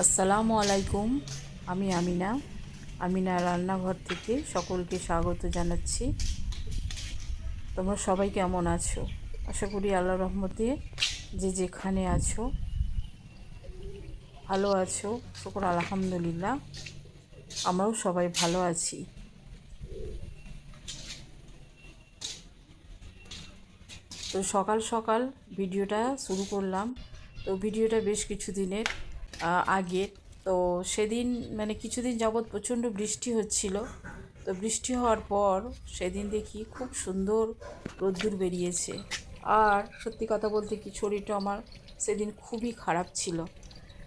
আসসালামু আলাইকুম। আমি আমিনা রান্নাঘর থেকে সকলকে স্বাগত জানাচ্ছি। তোমরা সবাই কেমন আছো? আশা করি আল্লাহর রহমতে যে যেখানে আছো ভালো আছো। শুকর আলহামদুলিল্লাহ, আমরাও সবাই ভালো আছি। তো সকাল সকাল ভিডিওটা শুরু করলাম। তো ভিডিওটা বেশ কিছুদিনের আগের। তো সেদিন মানে কিছুদিন যাবৎ প্রচণ্ড বৃষ্টি হচ্ছিল। তো বৃষ্টি হওয়ার পর সেদিন দেখি খুব সুন্দর রোদ্দুর বেরিয়েছে। আর সত্যি কথা বলতে কি, শরীরটা আমার সেদিন খুবই খারাপ ছিল,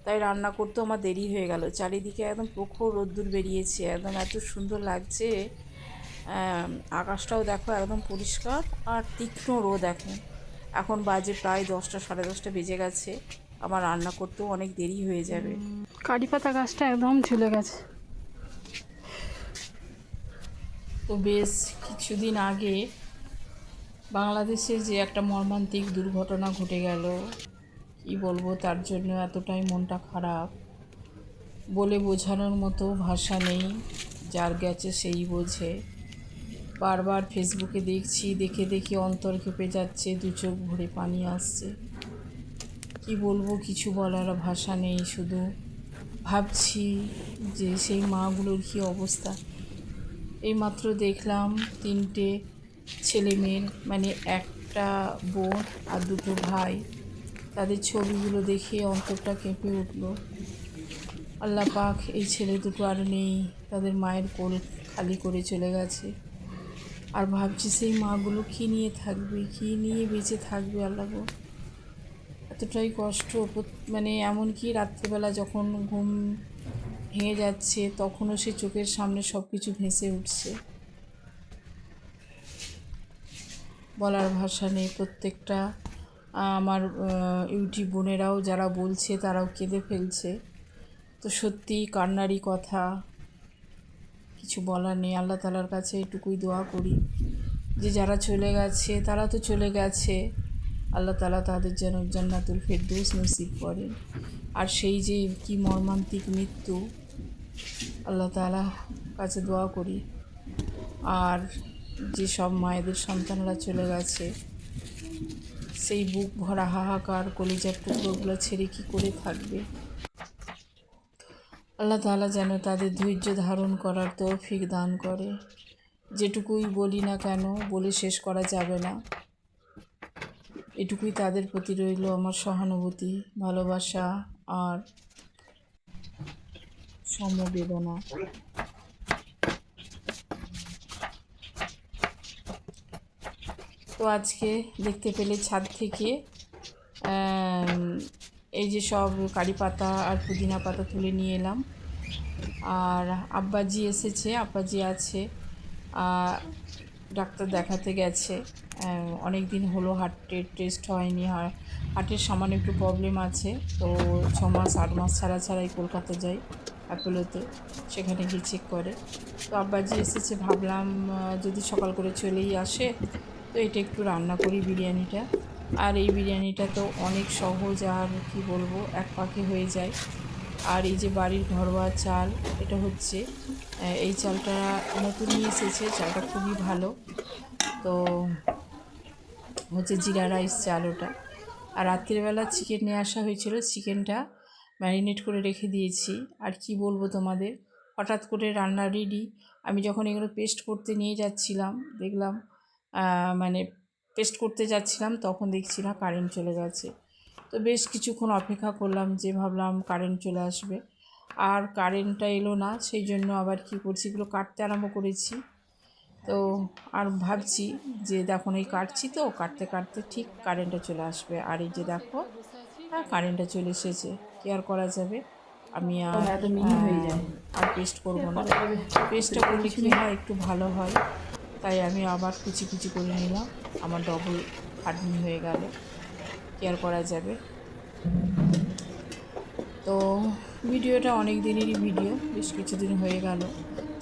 তাই রান্না করতেও আমার দেরি হয়ে গেল। চারিদিকে একদম প্রখর রোদ্দুর বেরিয়েছে, একদম এত সুন্দর লাগছে। আকাশটাও দেখো একদম পরিষ্কার আর তীক্ষ্ণ রোদ। এখন বাজে প্রায় 10টা, সাড়ে 10টা বেজে গেছে। আমার রান্না করতেও অনেক দেরি হয়ে যাবে। কারি পাতা গাছটা একদম ঝুলে গেছে। তো বেশ কিছুদিন আগে বাংলাদেশে যে একটা মর্মান্তিক দুর্ঘটনা ঘটে গেল, কি বলবো, তার জন্য এতটাই মনটা খারাপ, বলে বোঝানোর মতো ভাষা নেই। যার গেছে সেই বোঝে। বারবার ফেসবুকে দেখছি, দেখে দেখে অন্তর কেঁপে যাচ্ছে, দু চোখ ভরে পানি আসছে। কি বলবো, কিছু বলার ভাষা নেই। শুধু ভাবছি যে সেই মাগুলোর কী অবস্থা। এইমাত্র দেখলাম 3টে ছেলে মেয়ের, মানে একটা বোন আর 2টো ভাই, তাদের ছবিগুলো দেখে অন্তরটা কেঁপে উঠল। আল্লাহ পাক এই ছেলে দুটো আর নেই, তাদের মায়ের কোল খালি করে চলে গেছে। আর ভাবছি সেই মাগুলো কী নিয়ে থাকবে, কী নিয়ে বেঁচে থাকবে। আল্লাহ গো, এতটাই কষ্ট। মানে এমনকি রাত্রিবেলা যখন ঘুম ভেঙে যাচ্ছে তখনও সে চোখের সামনে সব কিছু ভেসে উঠছে। বলার ভাষা নেই। প্রত্যেকটা আমার ইউটিউব বোনেরাও যারা বলছে তারাও কেঁদে ফেলছে। তো সত্যিই কান্নারই কথা, কিছু বলার নেই। আল্লাহ তাআলার কাছে এটুকুই দোয়া করি যে যারা চলে গেছে তারা তো চলে গেছে, আল্লাহ তাআলা তাদের যেন জান্নাতুল ফেরদৌস নসিব করেন। আর সেই যে কি মর্মান্তিক মৃত্যু, আল্লাহ তাআলা কাছে দোয়া করি। আর যে সব মায়েদের সন্তানরা চলে গেছে, সেই বুক ভরা হাহাকার, কলিজার টুকরোগুলো ছেড়ে কী করে থাকবে। আল্লাহ তাআলা যেন তাদের ধৈর্য ধারণ করার তৌফিক দান করে। যেটুকুই বলি না কেন, বলে শেষ করা যাবে না। এটুকুই তাদের প্রতি রইল আমার সহানুভূতি, ভালোবাসা আর সমবেদনা। তো আজকে দেখতে পেলে ছাদ থেকে এই যে সব কারি পাতা আর পুদিনা পাতা তুলে নিয়ে এলাম। আর আব্বাজি এসেছে, আব্বাজি আছে, ডাক্তার দেখাতে গেছে। অনেক দিন হলো হার্টের টেস্ট হয়নি, হার্টের সামান্য একটু প্রবলেম আছে। তো 6 মাস 8 মাস ছাড়া ছাড়াই কলকাতা যাই অ্যাপোলোতে, সেখানে গিয়ে চেক করে। তো আব্বাজি এসেছে, ভাবলাম যদি সকাল করে চলেই আসে তো এটা একটু রান্না করি বিরিয়ানিটা। আর এই বিরিয়ানিটা তো অনেক সহজ, আর কি বলবো, এক পাকে হয়ে যায়। আর এই যে বাড়ির ঘরোয়া চাল, এটা হচ্ছে এই চালটা নতুন নিয়ে এসেছে, চালটা খুবই ভালো। তো হচ্ছে জিরা রাইস চাল ওটা। আর রাত্রিবেলা চিকেন নিয়ে আসা হয়েছিল, চিকেনটা ম্যারিনেট করে রেখে দিয়েছি। আর কি বলবো তোমাদের, হঠাৎ করে রান্না রেডি। আমি যখন এগুলো পেস্ট করতে নিয়ে যাচ্ছিলাম, দেখলাম মানে পেস্ট করতে যাচ্ছিলাম, তখন দেখছি না কারেন্ট চলে গেছে। তো বেশ কিছুক্ষণ অপেক্ষা করলাম, যে ভাবলাম কারেন্ট চলে আসবে, আর কারেন্টটা এলো না। সেই জন্য আবার কি করছি, এগুলো কাটতে আরম্ভ করেছি। তো আর ভাবছি যে দেখো, এই কাটছি, তো কাটতে কাটতে ঠিক কারেন্টটা চলে আসবে। আর এই যে দেখো, কারেন্টটা চলে এসেছে, কি আর করা যাবে। আমি আর আর পেস্ট করব না। পেস্টটা করলে কী হয়, একটু ভালো হয়। তাই আমি আবার কুচি কুচি করে নিলাম। আমার ডবল খাটনি হয়ে গেল, কি আর করা যাবে। তো ভিডিওটা অনেক দিনেরই ভিডিও, বেশ কিছুদিন হয়ে গেল,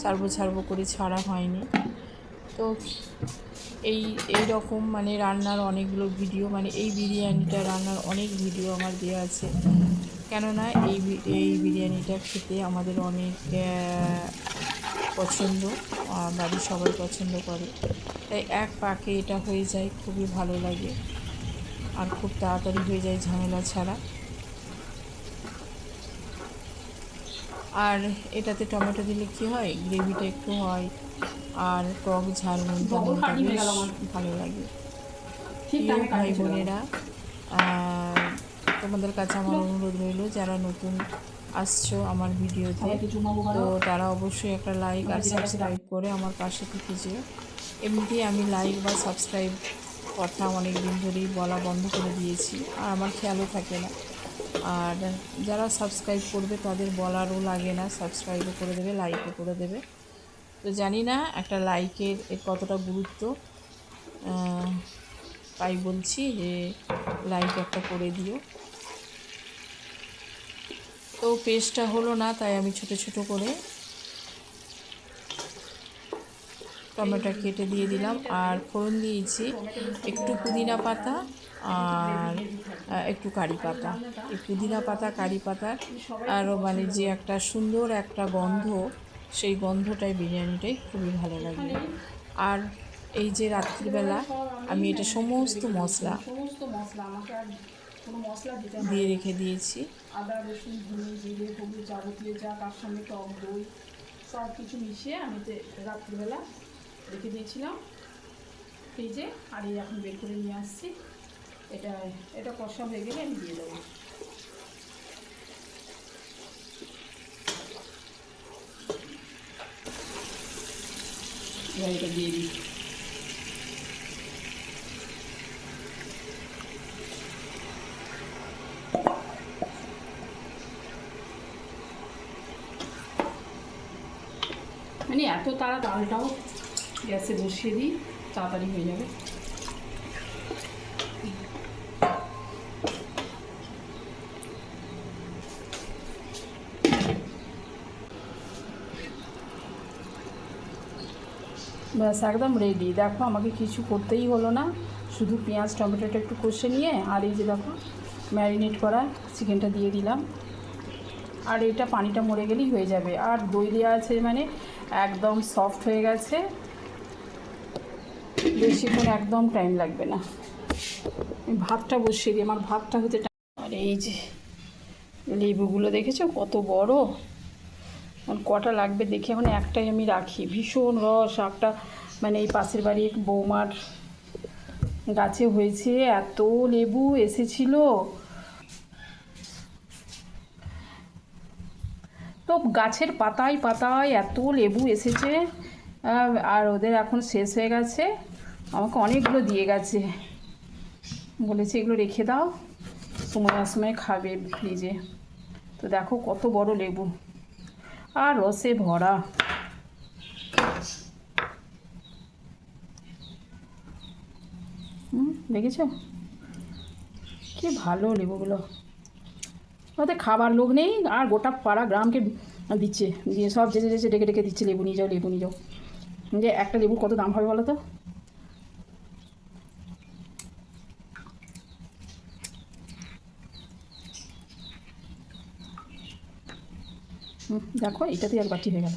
ছাড়বো ছাড়বো করে ছাড়া হয়নি। তো এই রকম রান্নার অনেকগুলো ভিডিও, এই বিরিয়ানিটা রান্নার অনেক ভিডিও আমার দেওয়া আছে। কেননা এই বিরিয়ানিটা খেতে আমাদের অনেক পছন্দ, বাড়ির সবাই পছন্দ করে, তাই এক পাকে এটা হয়ে যায়, খুবই ভালো লাগে আর খুব তাড়াতাড়ি হয়ে যায় ঝামেলা ছাড়া। আর এটাতে টমেটো দিলে কী হয়, গ্রেভিটা একটু হয় আর টক ঝাল নুনটা বেশ ভালো লাগে। প্রিয় ভাই বোনেরা, তোমাদের কাছে আমার অনুরোধ রইল, যারা নতুন আসছো আমার ভিডিওতে, তো তারা অবশ্যই একটা লাইক আর সাবস্ক্রাইব করে আমার পাশে থেকে যেও। এমনিতেই আমি লাইক বা সাবস্ক্রাইব কথা অনেক দিন ধরেই বলা বন্ধ করে দিয়েছি, আর আমার খেয়ালও থাকে না। আর যারা সাবস্ক্রাইব করবে তাদের বলারও লাগে না, সাবস্ক্রাইবও করে দেবে, লাইকও করে দেবে। তো জানি না একটা লাইকের কতটা গুরুত্ব, তাই বলছি যে লাইক একটা করে দিও। তো পেস্টটা হলো না, তাই আমি ছোট ছোট করে টমেটো কেটে দিয়ে দিলাম, আর ফোড়ন দিয়েছি একটু পুদিনা পাতা আর একটু কারি পাতা। এই পুদিনা পাতা কারি পাতা আরও মানে যে একটা সুন্দর একটা গন্ধ, সেই গন্ধটাই বিরিয়ানিটাই খুবই ভালো লাগে। আর এই যে রাত্রিবেলা আমি এটা সমস্ত মশলা আমাকে আর কোনো মশলা দিতে দিয়ে রেখে দিয়েছি। আদা রসুন ধনে জিরে হলুদ যাবতীয় যা, তার সঙ্গে টক দই সব কিছু মিশিয়ে আমি রাত্রিবেলা রেখে দিয়েছিলাম ফ্রিজে, আর এই এখন বের করে নিয়ে আসছি। এটা কষা হয়ে গেলে আমি দিয়ে দেবো। এবার এটা দিয়ে দিই। মানে এত তাড়া ডালটাও গ্যাসে বসিয়ে দিই, তাড়াতাড়ি হয়ে যাবে। ব্যাস একদম রেডি। দেখো আমাকে কিছু করতেই হলো না, শুধু পেঁয়াজ টমেটোটা একটু কষে নিয়ে আর এই যে দেখো ম্যারিনেট করা চিকেনটা দিয়ে দিলাম, আর এটা পানিটা মরে গেলেই হয়ে যাবে। আর দই দেওয়া আছে মানে একদম সফট হয়ে গেছে, বেশিক্ষণ একদম টাইম লাগবে না। আমি ভাতটা বসিয়ে দিই, আমার ভাতটা হতে আর এই যে লেবুগুলো দেখেছো কত বড়, কটা লাগবে দেখি, এখন একটাই আমি রাখি। ভীষণ রস, একটা মানে এই পাশের বাড়ি বৌমার গাছে হয়েছে, এত লেবু এসেছিল, তো গাছের পাতায় পাতায় এত লেবু এসেছে, আর ওদের এখন শেষ হয়ে গেছে। আমাকে অনেকগুলো দিয়ে গেছে, বলেছে এগুলো রেখে দাও, সময় সময় খাবে ফ্রিজে। তো দেখো কত বড় লেবু আর রসে ভরা। দেখেছো কি ভালো লেবুগুলো, ওদের খাবার লোক নেই, আর গোটা পাড়া গ্রামকে দিচ্ছে, দিয়ে সব যেচে যেচে ডেকে ডেকে দিচ্ছে, লেবু নিয়ে যাও লেবু নিয়ে যাও। যে একটা লেবুর কত দাম হবে বলো তো? দেখো এটাতেই এক বাটি হয়ে গেল।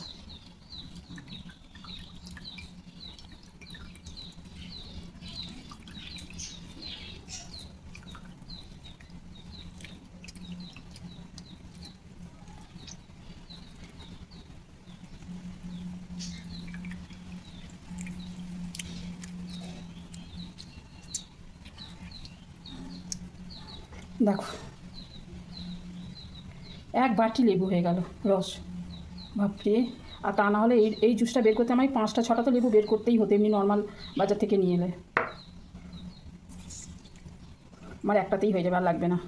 দেখো এক বাটি লেবু হয়ে গেল রস, বাপরে। আর তা না হলে এই জুসটা বের করতে আমায় 5টা 6টা তো লেবু বের করতেই হতো, এমনি নর্মাল বাজার থেকে নিয়ে এলে। আমার একটাতেই হয়ে যাবে, আর লাগবে না।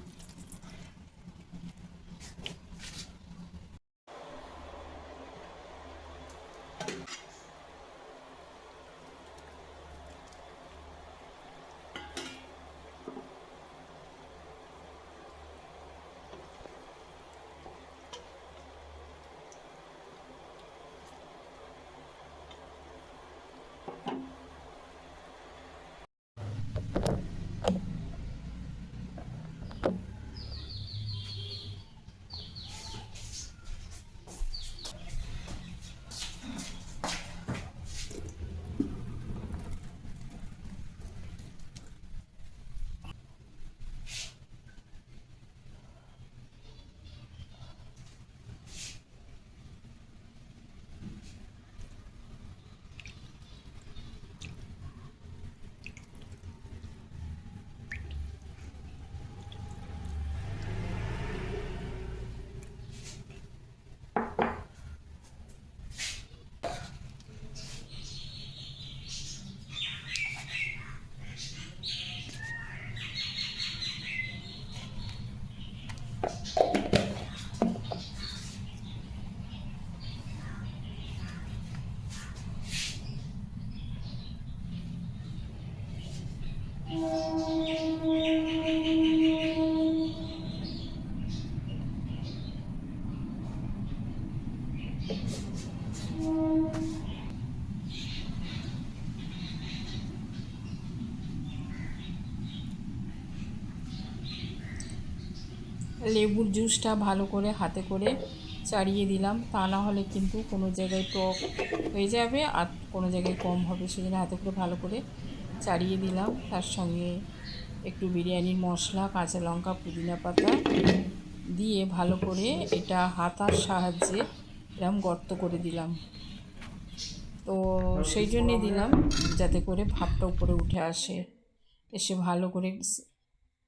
লেবুর জুসটা ভালো করে হাতে করে চাড়িয়ে দিলাম, তা না হলে কিন্তু কোনো জায়গায় টক হয়ে যাবে আর কোনো জায়গায় কম হবে, সেজন্য হাতে করে ভালো করে চাড়িয়ে দিলাম। তার সঙ্গে একটু বিরিয়ানির মশলা, কাঁচা লঙ্কা, পুদিনা পাতা দিয়ে ভালো করে এটা হাতার সাহায্যে এরকম গর্ত করে দিলাম। তো সেই জন্যে দিলাম যাতে করে ভাপটা উপরে উঠে আসে, এসে ভালো করে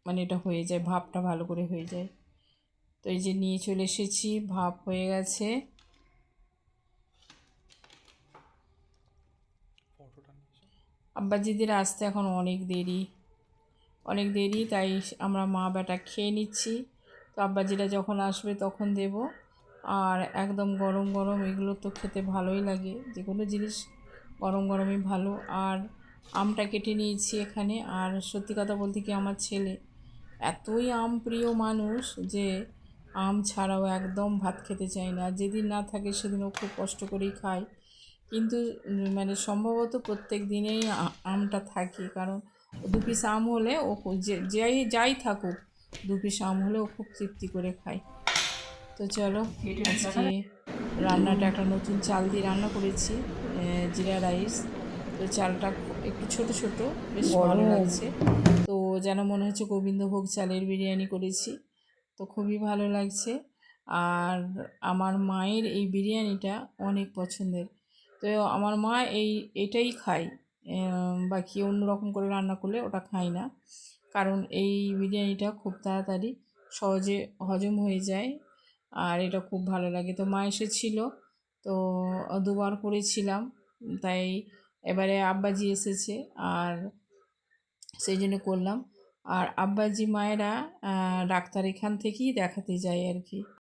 মানে এটা হয়ে যায়, ভাপটা ভালো করে হয়ে যায়। তো এই যে নিয়ে চলে এসেছি, ভাপ হয়ে গেছে। আব্বাজিদের আসতে এখন অনেক দেরি, তাই আমরা মা বেটা খেয়ে নিচ্ছি। তো আব্বাজিরা যখন আসবে তখন দেব। আর একদম গরম গরম এগুলো তো খেতে ভালোই লাগে, যে কোনো জিনিস গরম গরমই ভালো। আর আমটা কেটে নিয়েছি এখানে। আর সত্যি কথা বলতে কি, আমার ছেলে এতই আম প্রিয় মানুষ যে আম ছাড়াও একদম ভাত খেতে চায় না। যেদিন না থাকে সেদিনও খুব কষ্ট করেই খায়, কিন্তু মানে সম্ভবত প্রত্যেক দিনেই আমটা থাকে, কারণ 2 পিস আম হলে ও যাই থাকুক, 2 পিস আম হলে ও খুব তৃপ্তি করে খায়। তো চলো, আজকে রান্নাটা একটা নতুন চাল দিয়ে রান্না করেছি, জিরা রাইস। তো চালটা একটু ছোট ছোট, বেশ ভালো লাগছে। তো যেন মনে হচ্ছে গোবিন্দভোগ চালের বিরিয়ানি করেছি, তো খুবই ভালো লাগছে। আর আমার মায়ের এই বিরিয়ানিটা অনেক পছন্দের। তো আমার মা এটাই খায়, বাকি অন্য রকম করে রান্না করলে ওটা খায় না, কারণ এই বিরিয়ানিটা খুব তাড়াতাড়ি সহজে হজম হয়ে যায় আর এটা খুব ভালো লাগে। তো মা এসেছিলো, তো 2বার করেছিলাম, তাই এবারে আব্বাজি এসেছে আর সেই জন্য করলাম। আর আব্বাজি মায়েরা ডাক্তার এখান থেকেই দেখাতে যায় আর কি।